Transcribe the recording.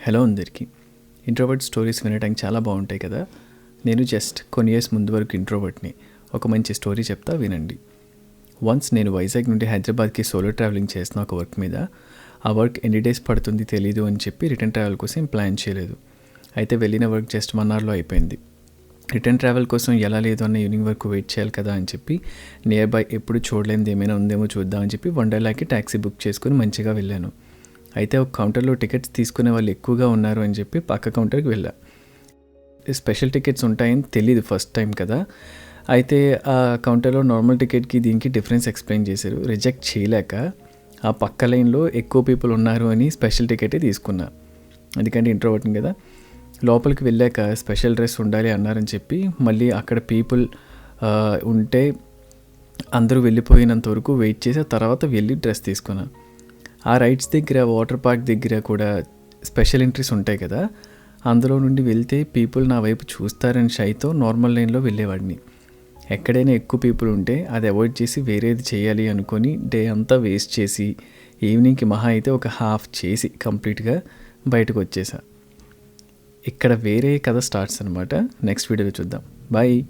Hello అందరికీ. Introvert stories వినడానికి చాలా బాగుంటాయి కదా. నేను జస్ట్ కొన్ని ఇయర్స్ ముందు వరకు ఇంట్రోవర్ట్ని. ఒక మంచి స్టోరీ చెప్తా వినండి. వన్స్ నేను వైజాగ్ నుండి హైదరాబాద్కి సోలో ట్రావెలింగ్ చేస్తున్న ఒక వర్క్ మీద. ఆ వర్క్ ఎన్ని డేస్ పడుతుంది తెలీదు అని చెప్పి రిటర్న్ ట్రావెల్ కోసం ప్లాన్ చేయలేదు. అయితే వెళ్ళిన వర్క్ జస్ట్ 1 అవర్లో అయిపోయింది. రిటర్న్ ట్రావెల్ కోసం ఎలా లేదు అన్న ఈవినింగ్ వరకు వెయిట్ చేయాలి కదా అని చెప్పి నియర్ బై ఎప్పుడు చూడలేనిది ఏమైనా ఉందేమో చూద్దామని చెప్పి వండర్లాకి ట్యాక్సీ బుక్ చేసుకుని మంచిగా వెళ్ళాను. అయితే ఒక కౌంటర్లో టికెట్స్ తీసుకునే వాళ్ళు ఎక్కువగా ఉన్నారు అని చెప్పి పక్క కౌంటర్కి వెళ్ళా. స్పెషల్ టికెట్స్ ఉంటాయని తెలీదు, ఫస్ట్ టైం కదా. అయితే ఆ కౌంటర్లో నార్మల్ టికెట్కి దీనికి డిఫరెన్స్ ఎక్స్ప్లెయిన్ చేశారు. రిజెక్ట్ చేయలేక ఆ పక్క లైన్లో ఎక్కువ పీపుల్ ఉన్నారు అని స్పెషల్ టికెటే తీసుకున్నా. ఎందుకంటే ఇంట్రోవర్ట్ని కదా. లోపలికి వెళ్ళాక స్పెషల్ డ్రెస్ ఉండాలి అన్నారని చెప్పి మళ్ళీ అక్కడ పీపుల్ ఉంటే అందరూ వెళ్ళిపోయినంత వరకు వెయిట్ చేసి ఆ తర్వాత వెళ్ళి డ్రెస్ తీసుకున్నా. ఆ రైడ్స్ దగ్గర, వాటర్ పార్క్ దగ్గర కూడా స్పెషల్ ఎంట్రీస్ ఉంటాయి కదా. అందులో నుండి వెళ్తే పీపుల్ నా వైపు చూస్తారని షైతో నార్మల్ లైన్లో వెళ్ళేవాడిని. ఎక్కడైనా ఎక్కువ పీపుల్ ఉంటే అది అవాయిడ్ చేసి వేరేది చేయాలి అనుకొని డే అంతా వేస్ట్ చేసి ఈవినింగ్కి మహా అయితే ఒక హాఫ్ చేసి కంప్లీట్గా బయటకు వచ్చేసా. ఇక్కడ వేరే కథ స్టార్ట్స్ అనమాట. నెక్స్ట్ వీడియోలో చూద్దాం. బాయ్.